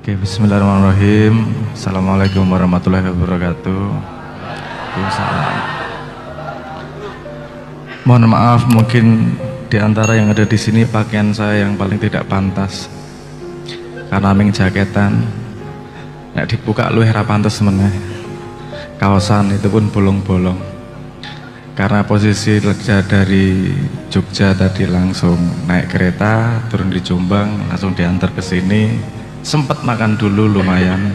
Oke, bismillahirrahmanirrahim. Assalamualaikum warahmatullahi wabarakatuh. Waalaikumsalam. Mohon maaf, mungkin di antara yang ada di sini pakaian saya yang paling tidak pantas. Karena ming jaketan, nek dibuka luwih ra pantes meneh. Kaosan itu pun bolong-bolong. Karena posisi kerja dari Jogja tadi langsung naik kereta, turun di Jombang, langsung diantar ke sini. Sempat makan dulu lumayan,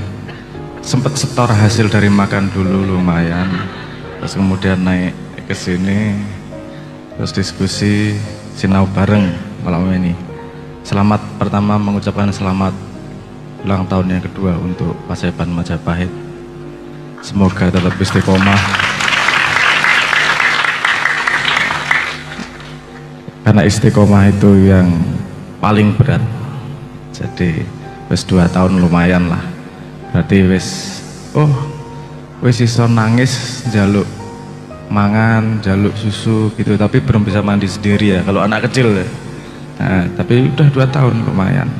sempat setor hasil dari makan dulu lumayan, terus kemudian naik ke sini, terus diskusi sinau bareng malam ini. Selamat, pertama mengucapkan selamat ulang tahun yang kedua untuk Paseban Majapahit. Semoga tetap istiqomah, karena istiqomah itu yang paling berat. Jadi wis 2 tahun lumayan lah, berarti wis iso nangis jaluk mangan, jaluk susu gitu, tapi belum bisa mandi sendiri ya kalau anak kecil ya. Nah, tapi udah 2 tahun lumayan.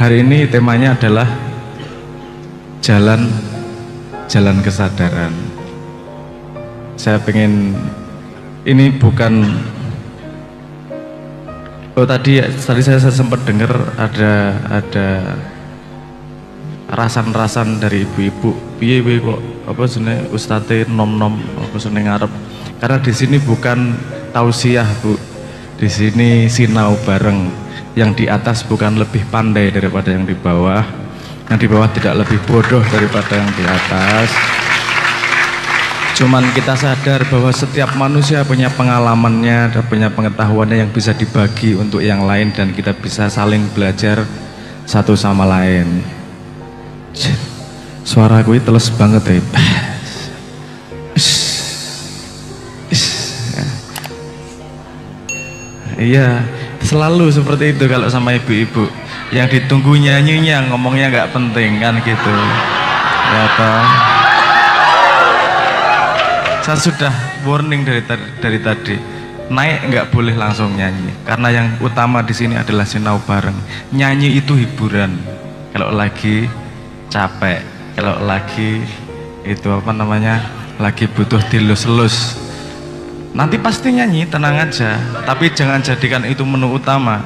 Hari ini temanya adalah jalan kesadaran. Saya pengen, ini bukan tadi saya sempat dengar ada rasan-rasan dari ibu-ibu, piye kok apa jenenge ustate nom-nom apa seneng ngarep. Karena di sini bukan tausiah, Bu. Di sini sinau bareng. Yang di atas bukan lebih pandai daripada yang di bawah. Yang di bawah tidak lebih bodoh daripada yang di atas. Cuman kita sadar bahwa setiap manusia punya pengalamannya dan punya pengetahuannya yang bisa dibagi untuk yang lain, dan kita bisa saling belajar satu sama lain. Suara gue teles banget ya. Iya, selalu seperti itu kalau sama ibu-ibu. Yang ditunggu nyanyinya, ngomongnya nggak penting kan gitu. Ya toh. Saya sudah warning dari tadi, naik nggak boleh langsung nyanyi, karena yang utama di sini adalah sinau bareng. Nyanyi itu hiburan, kalau lagi capek, kalau lagi itu apa namanya, lagi butuh dilus-lus, nanti pasti nyanyi, tenang aja. Tapi jangan jadikan itu menu utama.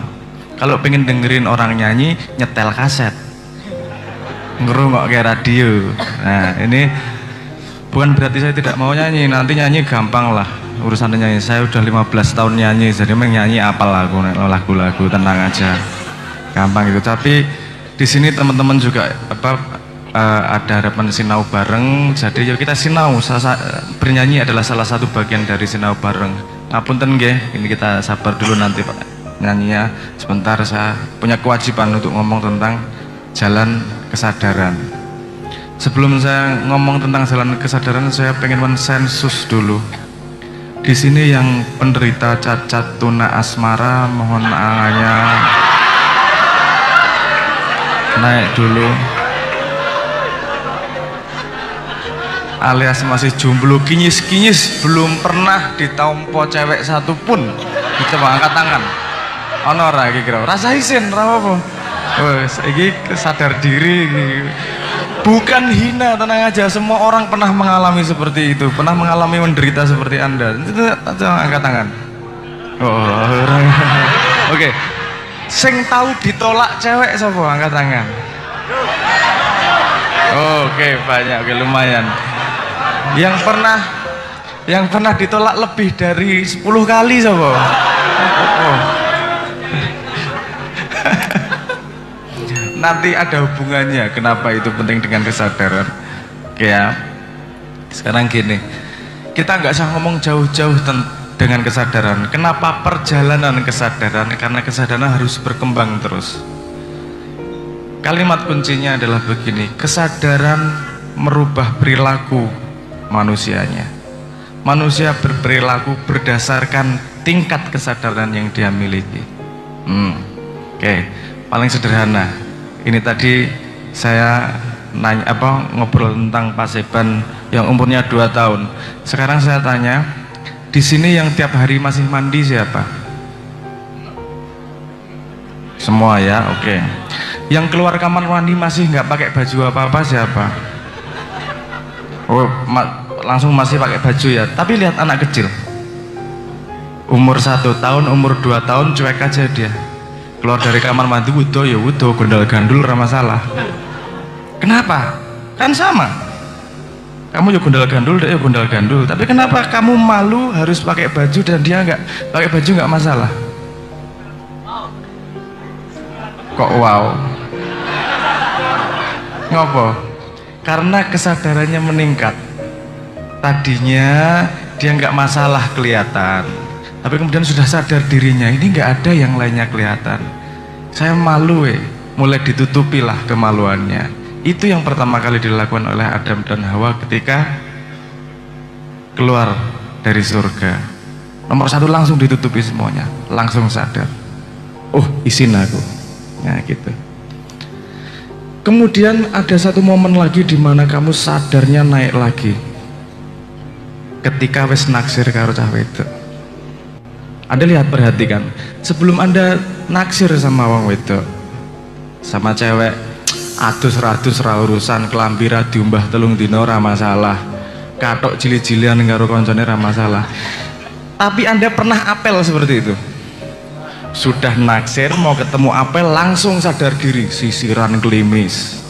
Kalau pengen dengerin orang nyanyi, nyetel kaset, ngerungok kayak radio. Nah ini bukan berarti saya tidak mau nyanyi, nanti nyanyi gampang lah urusan nyanyi. Saya udah 15 tahun nyanyi, jadi nyanyi apal lagu-lagu, tenang aja, gampang itu. Tapi di sini teman-teman juga ada harapan sinau bareng, jadi yuk kita sinau. Bernyanyi adalah salah satu bagian dari sinau bareng. Ngapunten nggih, ini kita sabar dulu nanti Pak nyanyinya. Sebentar, saya punya kewajiban untuk ngomong tentang jalan kesadaran. Sebelum saya ngomong tentang jalan kesadaran, saya pengen mensensus dulu. Di sini yang penderita cacat tuna asmara, mohon tangannya naik dulu. Alias masih jomblo kinyis-kinyis, belum pernah ditompo cewek satupun, coba angkat tangan. Ono ora iki kira? Rasa isin ra apa? Wes iki sadar diri iki. Bukan hina, tenang aja, semua orang pernah mengalami seperti itu, pernah mengalami menderita seperti Anda. Angkat tangan. Oke. Sing tahu ditolak cewek sapa? Angkat tangan. Oke, banyak, oke, lumayan. Yang pernah ditolak lebih dari 10 kali sapa? Nanti ada hubungannya kenapa itu penting dengan kesadaran. Oke ya, sekarang gini, kita nggak usah ngomong jauh-jauh dengan kesadaran. Kenapa perjalanan kesadaran? Karena kesadaran harus berkembang terus. Kalimat kuncinya adalah begini: kesadaran merubah perilaku manusianya. Manusia berperilaku berdasarkan tingkat kesadaran yang dia miliki. Oke, paling sederhana. Ini tadi saya ngobrol tentang Paseban yang umurnya 2 tahun. Sekarang saya tanya, di sini yang tiap hari masih mandi siapa? Semua ya, oke. Yang keluar kamar mandi masih nggak pakai baju apa-apa siapa? Oh, langsung masih pakai baju ya. Tapi lihat anak kecil, umur 1 tahun, umur 2 tahun, cuek aja dia. Keluar dari kamar mandi wudo ya wudo, gondal gandul ramah salah. Kenapa? Kan sama. Kamu ya gondal gandul, dia ya gondal gandul. Tapi kenapa kamu malu harus pakai baju dan dia nggak pakai baju, nggak masalah? Kok wow? Ngopo? Karena kesadarannya meningkat. Tadinya dia nggak masalah kelihatan, tapi kemudian sudah sadar dirinya ini nggak ada yang lainnya kelihatan. Saya malu, mulai ditutupilah kemaluannya. Itu yang pertama kali dilakukan oleh Adam dan Hawa ketika keluar dari surga. Nomor 1 langsung ditutupi semuanya, langsung sadar. Oh, izin aku. Nah gitu. Kemudian ada satu momen lagi di mana kamu sadarnya naik lagi. Ketika wis naksir karo cah wedok. Anda lihat, perhatikan, sebelum Anda naksir sama wong wedok, sama cewek, atus-ratus ra urusan, kelambi ra diumbah 3 dina ra masalah, katok cili-cilian karo koncone ra masalah. Tapi Anda pernah apel seperti itu? Sudah naksir, mau ketemu apel, langsung sadar diri, sisiran klimis,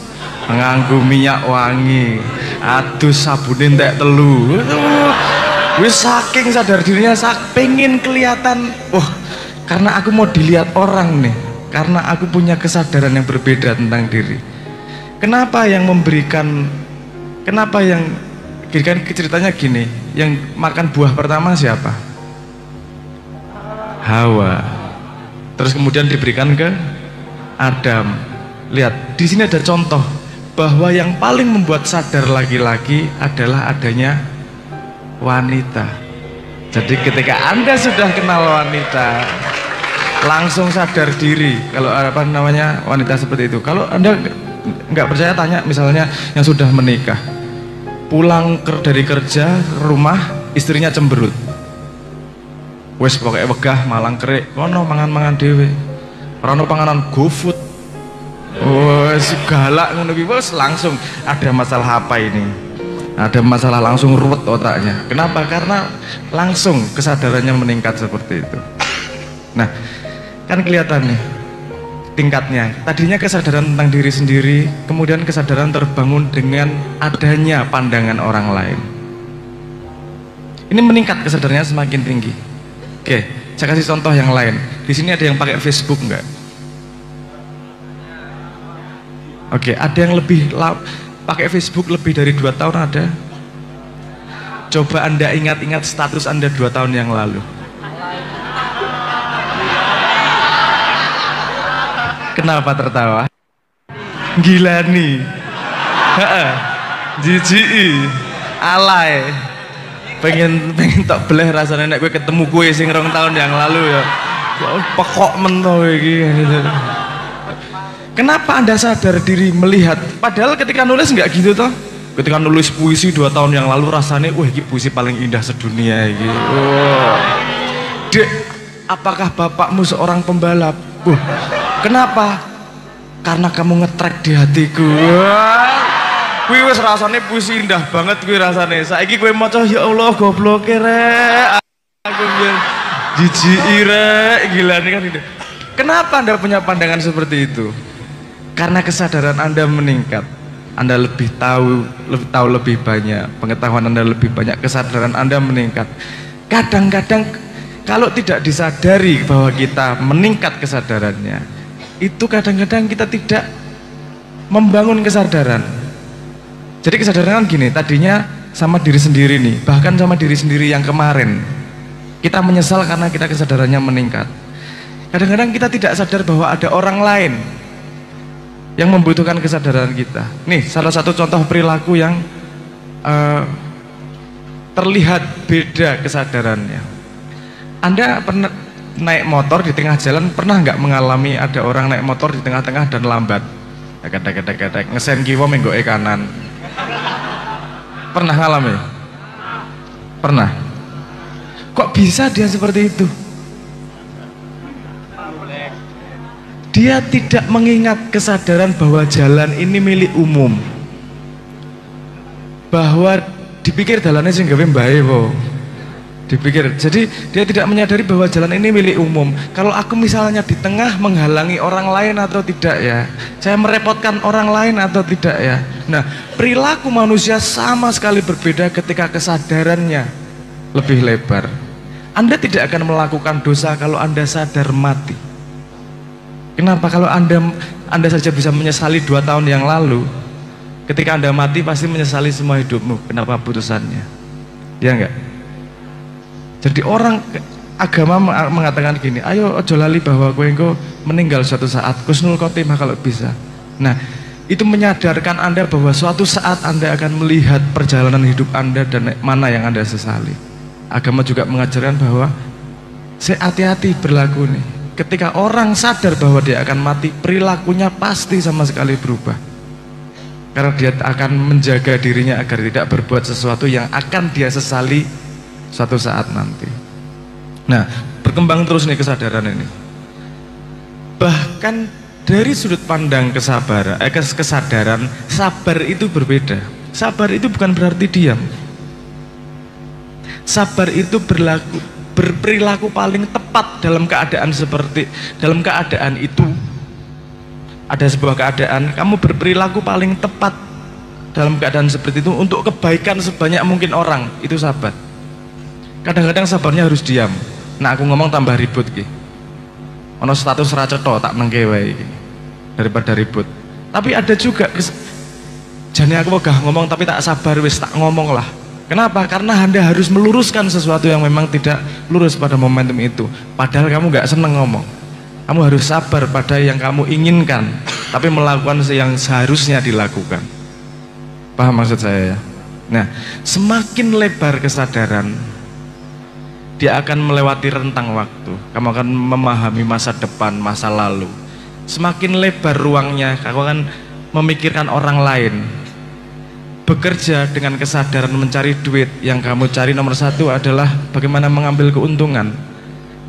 nganggo minyak wangi, adus sabune entek 3. Wis saking sadar dirinya, pengen kelihatan, karena aku mau dilihat orang nih, karena aku punya kesadaran yang berbeda tentang diri. Kenapa yang memberikan, kenapa yang ceritanya gini, yang makan buah pertama siapa? Hawa. Terus kemudian diberikan ke Adam. Lihat, di sini ada contoh bahwa yang paling membuat sadar laki-laki adalah adanya wanita. Jadi ketika Anda sudah kenal wanita, langsung sadar diri. Kalau apa namanya wanita seperti itu. Kalau Anda nggak percaya, tanya misalnya yang sudah menikah, pulang dari kerja ke rumah, istrinya cemberut. Wes pokoknya wegah malang kerik, kono mangan-mangan dhewe. Ora ono panganan GoFood. Wes galak ngono ki, wes langsung ada masalah apa ini? Ada masalah, langsung ruwet otaknya. Kenapa? Karena langsung kesadarannya meningkat seperti itu. Nah, kan kelihatan nih tingkatnya. Tadinya kesadaran tentang diri sendiri, kemudian kesadaran terbangun dengan adanya pandangan orang lain. Ini meningkat kesadarannya semakin tinggi. Oke, saya kasih contoh yang lain. Di sini ada yang pakai Facebook enggak? Oke, ada yang lebih pakai Facebook lebih dari 2 tahun ada? Coba Anda ingat-ingat status Anda 2 tahun yang lalu. Kenapa tertawa? Gila nih. Jijiki, alay. Pengen tak beleh rasanya nek gue ketemu gue sing 2 tahun yang lalu ya. Pekok mentol iki gitu. Kenapa Anda sadar diri melihat? Padahal ketika nulis nggak gitu toh. Ketika nulis puisi 2 tahun yang lalu rasanya, wah ini puisi paling indah sedunia ini. Dek, apakah bapakmu seorang pembalap? Kenapa? Karena kamu ngetrek di hatiku. Kuwi wis rasane puisi indah banget kuwi rasane. Saiki kowe maca ya Allah goblok rek. Aku jijiki rek, gila nih kan itu. Kenapa Anda punya pandangan seperti itu? Karena kesadaran Anda meningkat. Anda lebih tahu lebih banyak, pengetahuan Anda lebih banyak, kesadaran Anda meningkat. Kadang-kadang kalau tidak disadari bahwa kita meningkat kesadarannya, itu kadang-kadang kita tidak membangun kesadaran. Jadi kesadaran kan gini, tadinya sama diri sendiri nih, bahkan sama diri sendiri yang kemarin. Kita menyesal karena kita kesadarannya meningkat. Kadang-kadang kita tidak sadar bahwa ada orang lain yang membutuhkan kesadaran kita. Nih, salah satu contoh perilaku yang terlihat beda kesadarannya. Anda pernah naik motor di tengah jalan, pernah nggak mengalami ada orang naik motor di tengah-tengah dan lambat? Ketek, ngesen kiwa menggoe kanan. Pernah ngalami? Pernah. Kok bisa dia seperti itu? dia tidak mengingat kesadaran bahwa jalan ini milik umum, bahwa dipikir jalannya sing gawe mbae po, dipikir. Jadi dia tidak menyadari bahwa jalan ini milik umum. Kalau aku misalnya di tengah menghalangi orang lain atau tidak ya, saya merepotkan orang lain atau tidak ya. Nah, perilaku manusia sama sekali berbeda ketika kesadarannya lebih lebar. Anda tidak akan melakukan dosa kalau Anda sadar mati. Kenapa? Kalau Anda saja bisa menyesali 2 tahun yang lalu, ketika Anda mati pasti menyesali semua hidupmu. Kenapa putusannya? Ya enggak? Jadi orang agama mengatakan gini, ayo ojo lali bahwa kowe engko meninggal suatu saat, husnul khotimah kalau bisa. Nah, itu menyadarkan Anda bahwa suatu saat Anda akan melihat perjalanan hidup Anda dan mana yang Anda sesali. Agama juga mengajarkan bahwa hati-hati berlaku nih. Ketika orang sadar bahwa dia akan mati, perilakunya pasti sama sekali berubah. Karena dia akan menjaga dirinya agar tidak berbuat sesuatu yang akan dia sesali suatu saat nanti. Nah, berkembang terus nih kesadaran ini. Bahkan dari sudut pandang kesadaran, sabar itu berbeda. Sabar itu bukan berarti diam. Sabar itu berperilaku paling tepat dalam keadaan itu. Ada sebuah keadaan, kamu berperilaku paling tepat dalam keadaan seperti itu untuk kebaikan sebanyak mungkin orang, itu sabar. Kadang-kadang sabarnya harus diam. Nah, aku ngomong tambah ribut ki. Ono status ra cetha tak nengke wae iki. Daripada ribut. Tapi ada juga jane aku wegah ngomong tapi tak sabar wis tak ngomong lah. Kenapa? Karena Anda harus meluruskan sesuatu yang memang tidak lurus pada momentum itu. Padahal kamu gak seneng ngomong. Kamu harus sabar pada yang kamu inginkan, tapi melakukan yang seharusnya dilakukan. Paham maksud saya ya? Nah, semakin lebar kesadaran, dia akan melewati rentang waktu. Kamu akan memahami masa depan, masa lalu. Semakin lebar ruangnya, kamu akan memikirkan orang lain. Bekerja dengan kesadaran mencari duit, yang kamu cari nomor 1 adalah bagaimana mengambil keuntungan.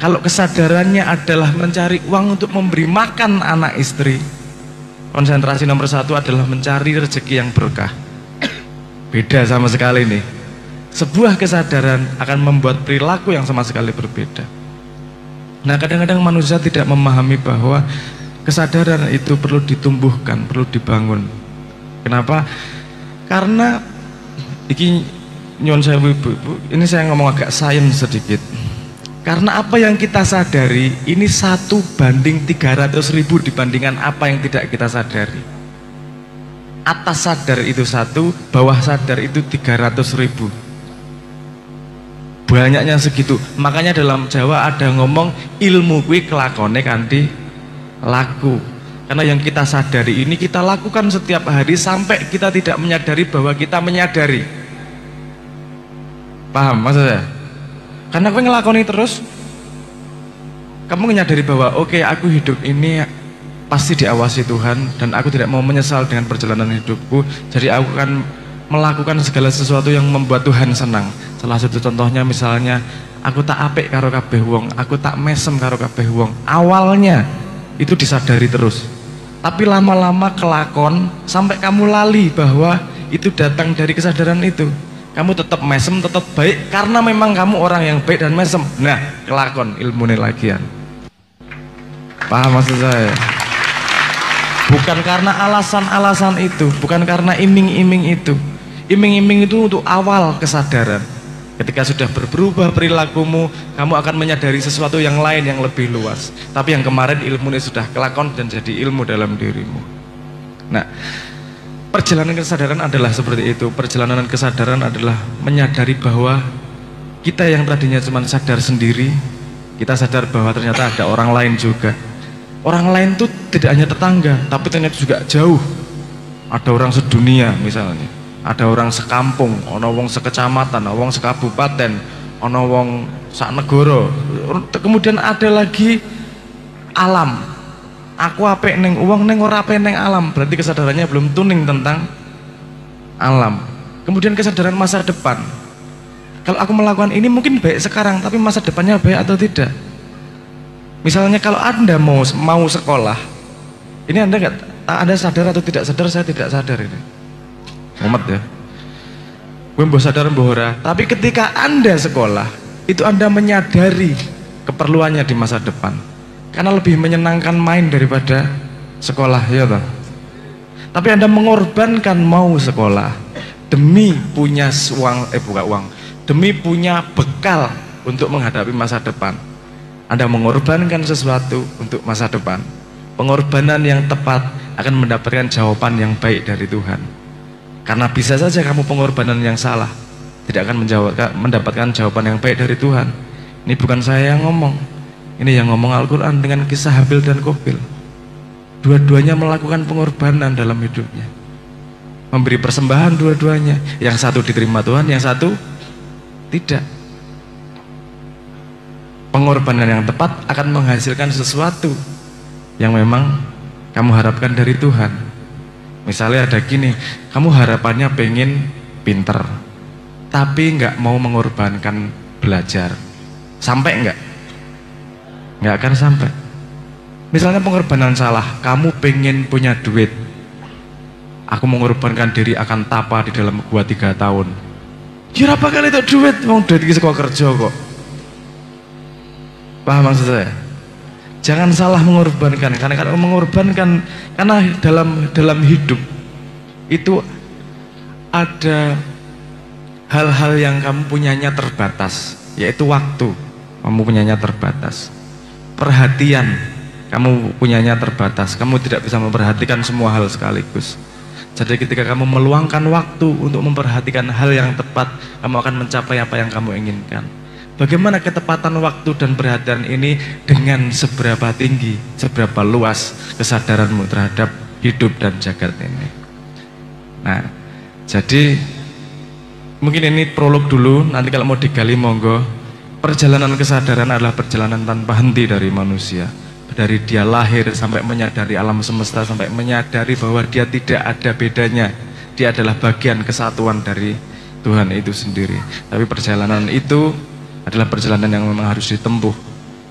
Kalau kesadarannya adalah mencari uang untuk memberi makan anak istri, konsentrasi nomor 1 adalah mencari rezeki yang berkah. Beda sama sekali nih. Sebuah kesadaran akan membuat perilaku yang sama sekali berbeda. Nah, kadang-kadang manusia tidak memahami bahwa kesadaran itu perlu ditumbuhkan, perlu dibangun. Kenapa? Karena iki nyon saya ibu-ibu, ini saya ngomong agak sains sedikit. Karena apa yang kita sadari ini 1 banding 300.000 dibandingkan apa yang tidak kita sadari. Atas sadar itu 1, bawah sadar itu 300.000. Banyaknya segitu. Makanya dalam Jawa ada ngomong ilmu kuwi kelakone kanthi laku. Karena yang kita sadari ini kita lakukan setiap hari sampai kita tidak menyadari bahwa kita menyadari. Paham maksud saya? Karena kamu ngelakoni terus, kamu menyadari bahwa oke, aku hidup ini pasti diawasi Tuhan dan aku tidak mau menyesal dengan perjalanan hidupku. Jadi aku akan melakukan segala sesuatu yang membuat Tuhan senang. Salah satu contohnya misalnya, aku tak apik karo kabeh wong, aku tak mesem karo kabeh wong. Awalnya itu disadari terus. Tapi lama-lama kelakon sampai kamu lali bahwa itu datang dari kesadaran itu. Kamu tetap mesem, tetap baik karena memang kamu orang yang baik dan mesem. Nah, kelakon ilmu lagian. Paham maksud saya? Bukan karena alasan-alasan itu, bukan karena iming-iming itu. Iming-iming itu untuk awal kesadaran. Ketika sudah berubah perilakumu, kamu akan menyadari sesuatu yang lain yang lebih luas. Tapi yang kemarin ilmu ini sudah kelakon dan jadi ilmu dalam dirimu. Nah, perjalanan kesadaran adalah seperti itu. Perjalanan kesadaran adalah menyadari bahwa kita yang tadinya cuma sadar sendiri, kita sadar bahwa ternyata ada orang lain juga. Orang lain itu tidak hanya tetangga, tapi ternyata juga jauh. Ada orang sedunia misalnya. Ada orang sekampung, ono wong sekecamatan, ono wong sekabupaten, ono wong sak negara. Kemudian ada lagi alam. Aku apik ning wong ning ora apik ning alam, berarti kesadarannya belum tuning tentang alam. Kemudian kesadaran masa depan. Kalau aku melakukan ini mungkin baik sekarang, tapi masa depannya baik atau tidak? Misalnya kalau Anda mau sekolah, Ini Anda sadar atau tidak sadar, saya tidak sadar ini. Mumet ya. Gue mbah sadar mbah ora, tapi ketika Anda sekolah, itu Anda menyadari keperluannya di masa depan. Karena lebih menyenangkan main daripada sekolah, ya toh. Tapi Anda mengorbankan mau sekolah demi punya demi punya bekal untuk menghadapi masa depan. Anda mengorbankan sesuatu untuk masa depan. Pengorbanan yang tepat akan mendapatkan jawaban yang baik dari Tuhan. Karena bisa saja kamu pengorbanan yang salah tidak akan mendapatkan jawaban yang baik dari Tuhan. Ini bukan saya yang ngomong, ini yang ngomong Al-Quran dengan kisah Habil dan Qabil. Dua-duanya melakukan pengorbanan dalam hidupnya, memberi persembahan dua-duanya. Yang satu diterima Tuhan, yang satu tidak. Pengorbanan yang tepat akan menghasilkan sesuatu yang memang kamu harapkan dari Tuhan. Misalnya ada gini, kamu harapannya pengen pinter, tapi nggak mau mengorbankan belajar, sampai nggak akan sampai. Misalnya pengorbanan salah, kamu pengen punya duit, aku mengorbankan diri akan tapa di dalam gua 3 tahun. Ya apa kali itu duit, mau duit ki saka kerja kok. Paham maksud saya? Jangan salah mengorbankan, karena kalau mengorbankan, karena dalam hidup itu ada hal-hal yang kamu punyanya terbatas, yaitu waktu. Kamu punyanya terbatas. Perhatian kamu punyanya terbatas. Kamu tidak bisa memperhatikan semua hal sekaligus. Jadi ketika kamu meluangkan waktu untuk memperhatikan hal yang tepat, kamu akan mencapai apa yang kamu inginkan. Bagaimana ketepatan waktu dan perhatian ini dengan seberapa tinggi, seberapa luas kesadaranmu terhadap hidup dan jagat ini. Nah, jadi mungkin ini prolog dulu, nanti kalau mau digali monggo. Perjalanan kesadaran adalah perjalanan tanpa henti dari manusia. Dari dia lahir sampai menyadari alam semesta, sampai menyadari bahwa dia tidak ada bedanya. Dia adalah bagian kesatuan dari Tuhan itu sendiri. Tapi perjalanan itu adalah perjalanan yang memang harus ditempuh.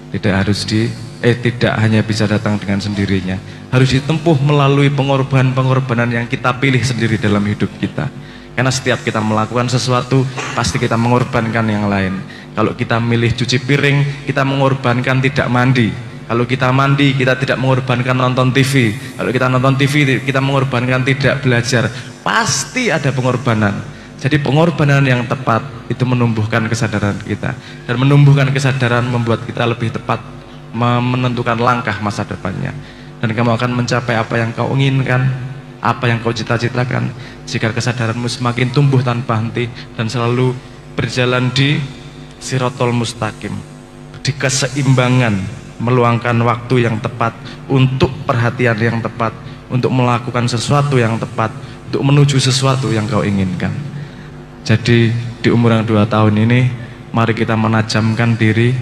Tidak hanya bisa datang dengan sendirinya. Harus ditempuh melalui pengorbanan yang kita pilih sendiri dalam hidup kita. Karena setiap kita melakukan sesuatu, pasti kita mengorbankan yang lain. Kalau kita milih cuci piring, kita mengorbankan tidak mandi. Kalau kita mandi, kita tidak mengorbankan nonton TV. Kalau kita nonton TV, kita mengorbankan tidak belajar. Pasti ada pengorbanan. Jadi pengorbanan yang tepat itu menumbuhkan kesadaran kita. Dan menumbuhkan kesadaran membuat kita lebih tepat menentukan langkah masa depannya. Dan kamu akan mencapai apa yang kau inginkan, apa yang kau cita-citakan, jika kesadaranmu semakin tumbuh tanpa henti dan selalu berjalan di Sirotol Mustaqim, di keseimbangan, meluangkan waktu yang tepat untuk perhatian yang tepat, untuk melakukan sesuatu yang tepat, untuk menuju sesuatu yang kau inginkan. Jadi di umur yang 2 tahun ini, mari kita menajamkan diri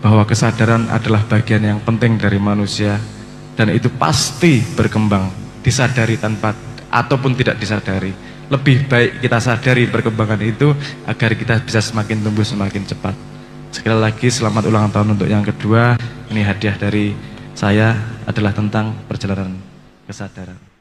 bahwa kesadaran adalah bagian yang penting dari manusia, dan itu pasti berkembang, disadari tanpa ataupun tidak disadari. Lebih baik kita sadari perkembangan itu agar kita bisa semakin tumbuh semakin cepat. Sekali lagi selamat ulang tahun untuk yang kedua. Ini hadiah dari saya adalah tentang perjalanan kesadaran.